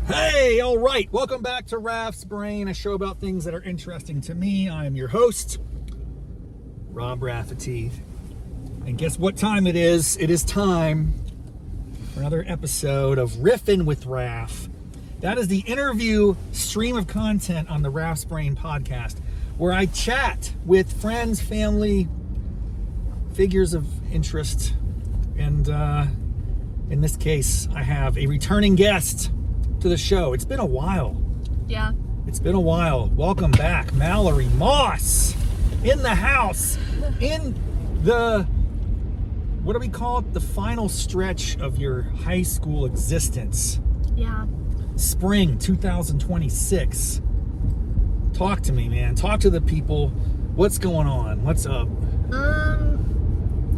Hey, all right. Welcome back to Raff's Brain, a show about things that are interesting to me. I am your host, Rob Rafferty. And guess what time it is? It is time for another episode of Riffin with Raff. That is the interview stream of content on the Raff's Brain podcast, where I chat with friends, family, figures of interest, and in this case, I have a returning guest to the show. It's been a while. Yeah. It's been a while. Welcome back, Mallory Moss, in the house, in the, what do we call it? The final stretch of your high school existence. Yeah. Spring 2026. Talk to me, man. Talk to the people. What's going on? What's up?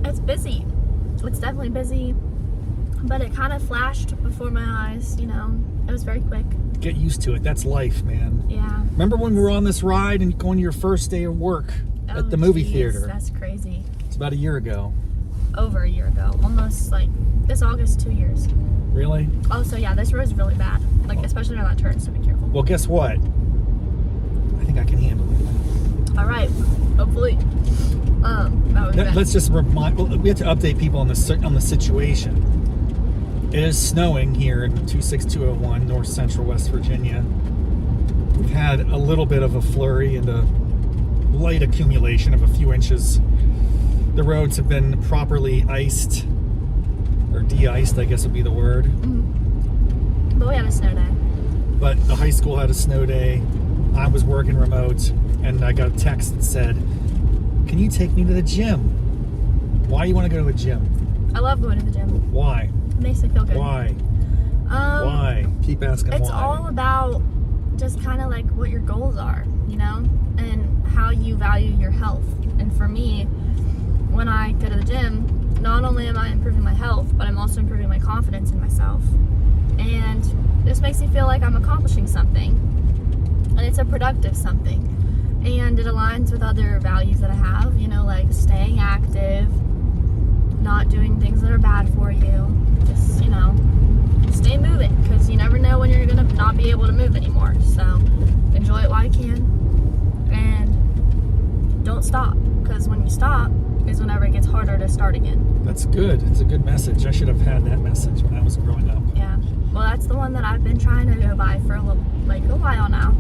It's busy. It's definitely busy, but it kind of flashed before my eyes, you know. It was very quick. Get used to it. That's life, man. Yeah. Remember when we were on this ride and going to your first day of work at the movie theater? That's crazy. It's about a year ago. Over a year ago. Almost like this August, 2 years. Really? Oh, so yeah, this road is really bad. Like, especially on that turn, so be careful. Well, guess what? I think I can handle it. All right. Hopefully. Let's just remind. We have to update people on the situation. It is snowing here in 26201 North Central West Virginia. We've had a little bit of a flurry and a light accumulation of a few inches. The roads have been properly iced, or de-iced, I guess would be the word. Mm-hmm. But we had a snow day. But the high school had a snow day. I was working remote, and I got a text that said, "Can you take me to the gym?" Why do you want to go to the gym? I love going to the gym. Why? It makes me feel good. Why? Why? Keep asking it's why. It's all about just kind of like what your goals are, you know, and how you value your health. And for me, when I go to the gym, not only am I improving my health, but I'm also improving my confidence in myself. And this makes me feel like I'm accomplishing something. And it's a productive something. And it aligns with other values that I have, you know, like staying active, not doing things that are bad for you. Just, you know, stay moving, because you never know when you're going to not be able to move anymore. So enjoy it while you can. And don't stop, because when you stop is whenever it gets harder to start again. That's good. It's a good message. I should have had that message when I was growing up. Yeah. Well, that's the one that I've been trying to go by for a while now.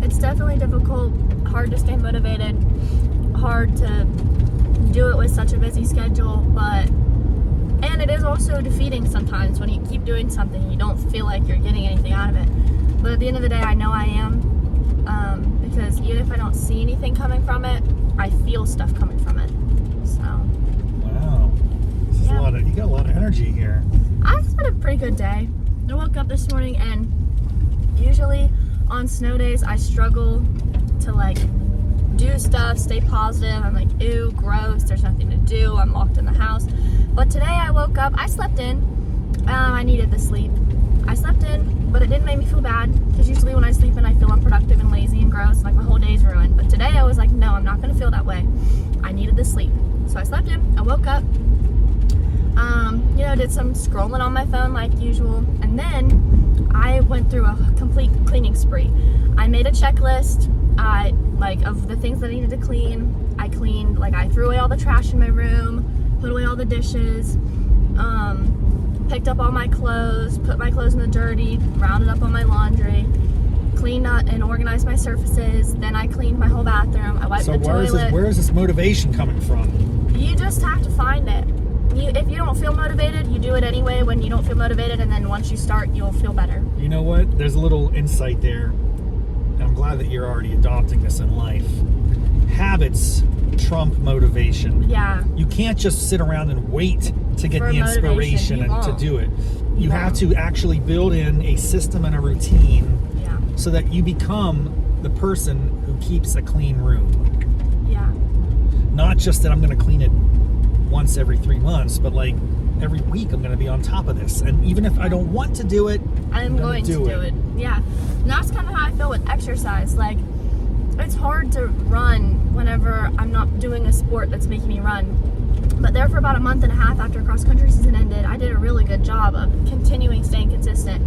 It's definitely difficult, hard to stay motivated, hard to do it with such a busy schedule, and it is also defeating sometimes when you keep doing something and you don't feel like you're getting anything out of it. But at the end of the day, I know I am, because even if I don't see anything coming from it, I feel stuff coming from it. So. Wow. This is you got a lot of energy here. I've had a pretty good day. I woke up this morning, and usually on snow days, I struggle to do stuff, stay positive. I'm like, ew, gross, there's nothing to do, I'm locked in the house. But today I woke up, I slept in, I needed the sleep. I slept in, but it didn't make me feel bad, because usually when I sleep in, I feel unproductive and lazy and gross, like my whole day's ruined. But today I was like, no, I'm not gonna feel that way. I needed the sleep. So I slept in, I woke up, did some scrolling on my phone like usual, and then I went through a complete cleaning spree. I made a checklist, of the things that I needed to clean. I cleaned, I threw away all the trash in my room, put away all the dishes, picked up all my clothes, put my clothes in the dirty, rounded up on my laundry, cleaned up and organized my surfaces. Then I cleaned my whole bathroom. I wiped the toilet. Where is this motivation coming from? You just have to find it. If you don't feel motivated, you do it anyway when you don't feel motivated, and then once you start, you'll feel better. You know what? There's a little insight there. And I'm glad that you're already adopting this in life. Habits trump motivation. Yeah. You can't just sit around and wait to get the inspiration and to do it. You have to actually build in a system and a routine so that you become the person who keeps a clean room. Yeah. Not just that I'm going to clean it once every 3 months, but every week I'm going to be on top of this. And even if I don't want to do it, I'm going to do it. Yeah. And that's kind of how I feel with exercise. It's hard to run whenever I'm not doing a sport that's making me run. But there for about a month and a half after cross country season ended, I did a really good job of staying consistent.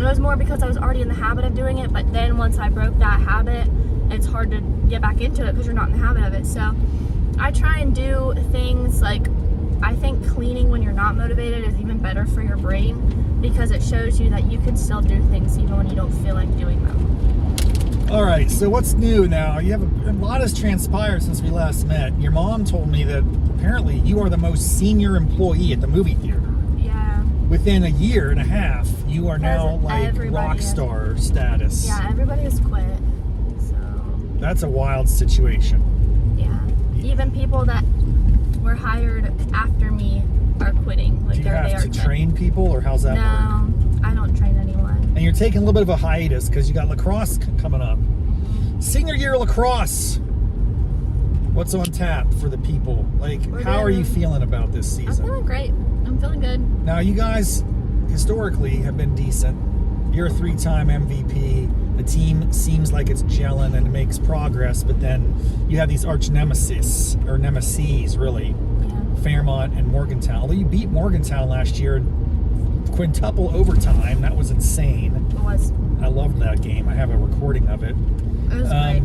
It was more because I was already in the habit of doing it, but then once I broke that habit, it's hard to get back into it because you're not in the habit of it. So I try and do things like, I think cleaning when you're not motivated is even better for your brain because it shows you that you can still do things even when you don't feel like doing them. All right, so what's new now? You have a lot has transpired since we last met. Your mom told me that apparently you are the most senior employee at the movie theater. Yeah. Within a year and a half, you are now like rock star status. Yeah, everybody has quit. So that's a wild situation. Yeah. Even people that were hired after me are quitting. Like do you have to train people, or how's that work? No, I don't train anyone. And you're taking a little bit of a hiatus because you got lacrosse coming up. Senior year lacrosse. What's on tap for the people? Like, how are you feeling about this season? I'm feeling great. I'm feeling good. Now, you guys historically have been decent. You're a 3-time MVP. The team seems like it's gelling and it makes progress, but then you have these arch nemesis, or nemesis, really. Yeah. Fairmont and Morgantown. Although you beat Morgantown last year in quintuple overtime. That was insane. It was. I loved that game. I have a recording of it. It was great.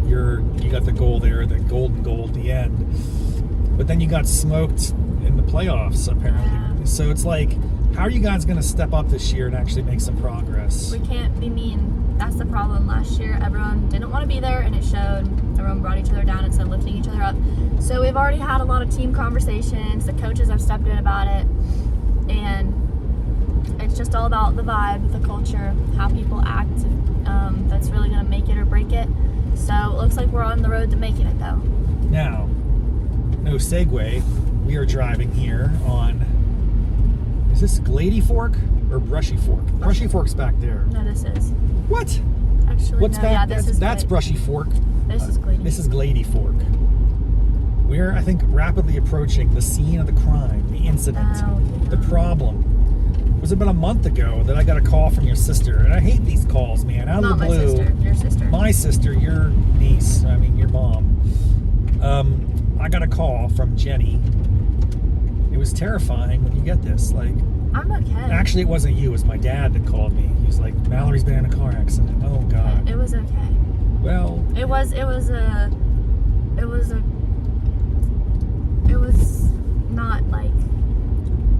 You got the goal there, the golden goal at the end. But then you got smoked in the playoffs, apparently. Yeah. So it's like, how are you guys going to step up this year and actually make some progress? We can't be mean. That's the problem. Last year, everyone didn't want to be there, and it showed. Everyone brought each other down instead of lifting each other up. So we've already had a lot of team conversations. The coaches have stepped in about it. And it's just all about the vibe, the culture, how people act. That's really going to make it or break it. So it looks like we're on the road to making it, though. Now, no segue. We are driving here on, is this Glady Fork or Brushy Fork? Brushy Fork's back there. No, this is. What? Actually, What's no, back? yeah, That's Brushy Fork. This is Glady. This is Glady Fork. We're, I think, rapidly approaching the scene of the crime, the incident, the problem. It was about a month ago that I got a call from your sister, and I hate these calls, man. Out of the blue. Not my sister, your sister. My sister, your niece, I mean your mom. I got a call from Jenny. It was terrifying when you get this. Like, I'm okay. actually, it wasn't you. It was my dad that called me. He was like, Mallory's been in a car accident. Oh, God. It was okay. Well. It was not like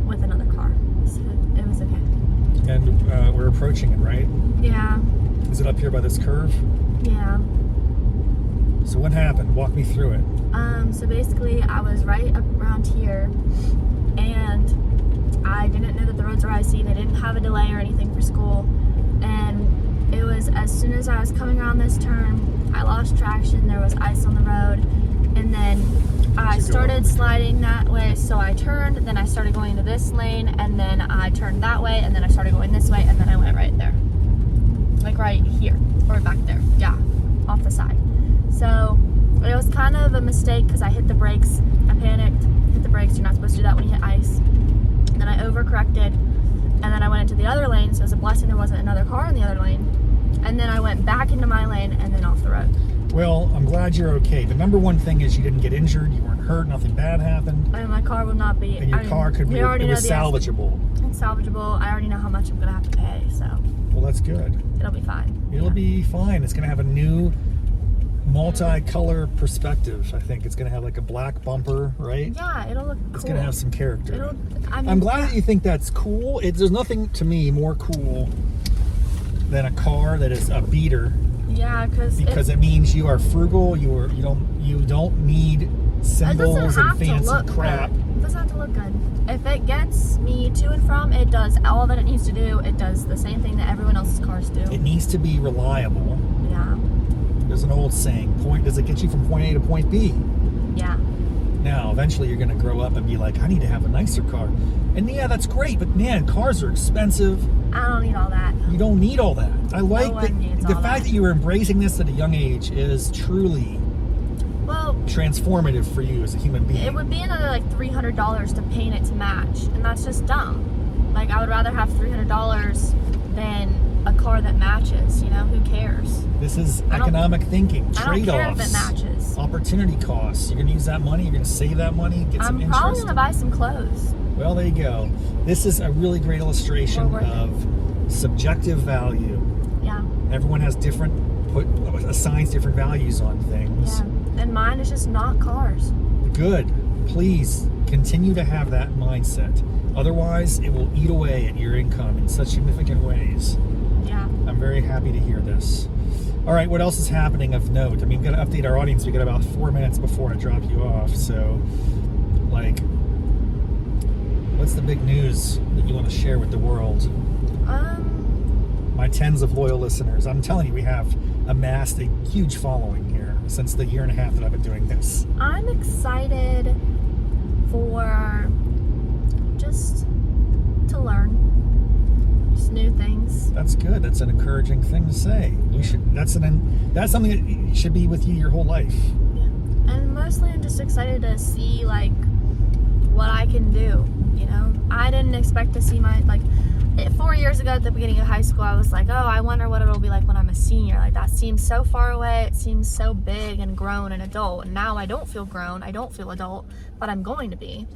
with another car. So it was okay. And we're approaching it, right? Yeah. Is it up here by this curve? Yeah. So what happened? Walk me through it. So basically, I was right up around here, and I didn't know that the roads were icy. They didn't have a delay or anything for school, and it was as soon as I was coming around this turn, I lost traction. There was ice on the road, and then I started sliding that way, so I turned, then I started going into this lane, and then I turned that way, and then I started going this way, and then I went right there. Like right here, or back there. Yeah, off the side. So it was kind of a mistake because I hit the brakes. I panicked, hit the brakes. You're not supposed to do that when you hit ice. Then I overcorrected, and then I went into the other lane, so it was a blessing there wasn't another car in the other lane. And then I went back into my lane and then off the road. Well, I'm glad you're okay. The number one thing is you didn't get injured, you weren't hurt, nothing bad happened. And my car will not be. And your car could be, it was salvageable. It's salvageable. I already know how much I'm going to have to pay, so. Well, that's good. It'll be fine. It'll be fine. It's going to have a new multi-color perspective. I think it's going to have like a black bumper, right? Yeah, it'll look cool. It's going to have some character. I'm glad that you think that's cool. There's nothing to me more cool than a car that is a beater. Yeah, because it means you are frugal. You don't need symbols and fancy crap. It doesn't have to look good. If it gets me to and from, it does all that it needs to do. It does the same thing that everyone else's cars do. It needs to be reliable. Yeah. There's an old saying, does it get you from point A to point B? Yeah. Now, eventually you're going to grow up and be like, I need to have a nicer car. And yeah, that's great, but man, cars are expensive. I don't need all that. You don't need all that. I like the fact that you were embracing this at a young age is truly transformative for you as a human being. It would be another like $300 to paint it to match, and that's just dumb. Like, I would rather have $300 than a car that matches. You know, who cares? This is economic thinking, trade-offs. I don't care if it matches. Opportunity costs. You're going to use that money. You're going to save that money. Get some interest. I'm probably going to buy some clothes. Well, there you go. This is a really great illustration Well worth of subjective value. Yeah. Everyone has assigns different values on things. Yeah. And mine is just not cars. Good. Please continue to have that mindset. Otherwise, it will eat away at your income in such significant ways. Yeah. I'm very happy to hear this. All right, what else is happening of note? I mean, we've got to update our audience. We got about 4 minutes before I drop you off. So, like, what's the big news that you want to share with the world? My tens of loyal listeners. I'm telling you, we have amassed a huge following here since the year and a half that I've been doing this. I'm excited for just to learn just new things. That's good. That's an encouraging thing to say. You should. That's something that should be with you your whole life. Yeah. And mostly I'm just excited to see like what I can do. You know, I didn't expect to see 4 years ago at the beginning of high school, I was like, oh, I wonder what it'll be like when I'm a senior. Like, that seems so far away. It seems so big and grown and adult. And now I don't feel grown. I don't feel adult, but I'm going to be.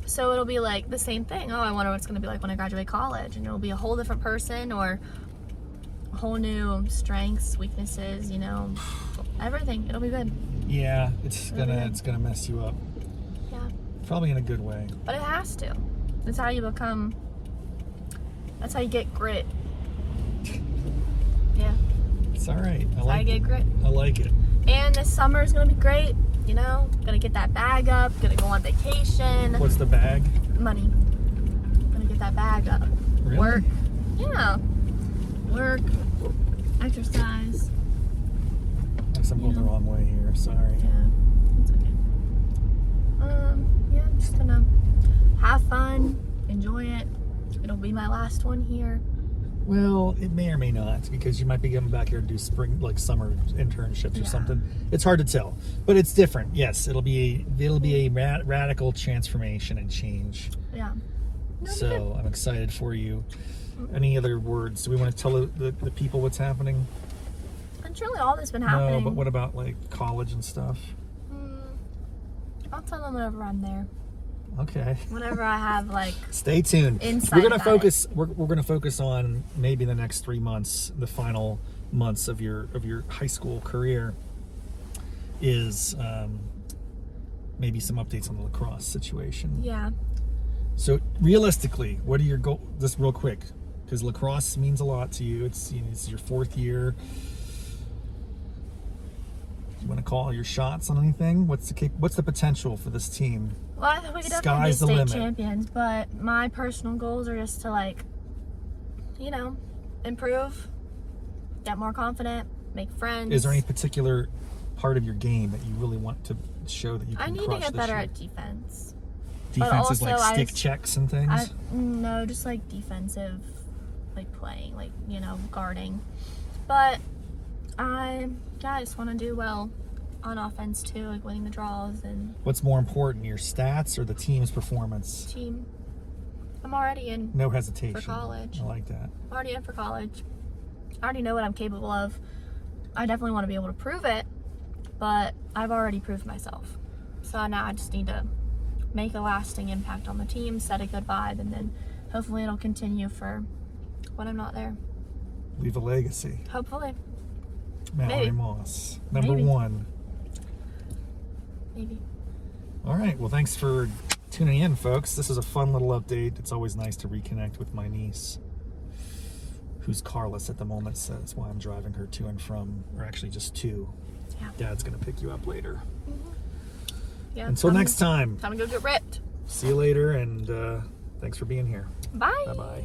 So it'll be like the same thing. Oh, I wonder what it's going to be like when I graduate college. And it'll be a whole different person or a whole new strengths, weaknesses, you know, everything. It'll be good. Yeah, it's gonna mess you up. Yeah. Probably in a good way. But it has to. That's how you become... That's how you get grit. Yeah. It's all right. That's how you get grit. I like it. And this summer is going to be great. You know, gonna get that bag up. Gonna go on vacation. What's the bag? Money. Gonna get that bag up. Really? Work. Yeah. Work. Exercise. I guess I'm going the wrong way here. Sorry. Yeah. It's okay. Yeah, I'm just gonna have fun. Enjoy it. It'll be my last one here. Well, it may or may not, because you might be coming back here to do summer internships or something. It's hard to tell, but it's different. Yes, it'll be a radical transformation and change. Yeah. So I'm excited for you. Any other words? Do we want to tell the people what's happening? That's really all that's been happening. No, but what about like college and stuff? I'll tell them whenever I'm there. Okay. Whenever I have like. Stay tuned. Insight We're gonna about focus. We're gonna focus on maybe the next 3 months, the final months of your high school career. Is maybe some updates on the lacrosse situation. Yeah. So realistically, what are your goals? Just real quick, because lacrosse means a lot to you. It's your 4th year. You want to call your shots on anything? What's the potential for this team? Well, I think we could definitely be state champions, but my personal goals are just to like, you know, improve, get more confident, make friends. Is there any particular part of your game that you really want to show that you can crush? I need to get better year? at defense. Defense is like stick checks and things? No, just like defensive, like playing, like, you know, guarding. But I just want to do well on offense too, like winning the draws. And what's more important, your stats or the team's performance? Team. I'm already in. No hesitation. For college. I like that. I'm already in for college. I already know what I'm capable of. I definitely want to be able to prove it, but I've already proved myself. So now I just need to make a lasting impact on the team, set a good vibe, and then hopefully it'll continue for when I'm not there. Leave a legacy. Hopefully. Mallory Moss, number 1. Maybe. All right. Well, thanks for tuning in, folks. This is a fun little update. It's always nice to reconnect with my niece, who's carless at the moment, so that's why I'm driving her to and from, or actually just to. Yeah. Dad's going to pick you up later. Yeah. Until next time. Time to go get ripped. See you later, and thanks for being here. Bye. Bye-bye.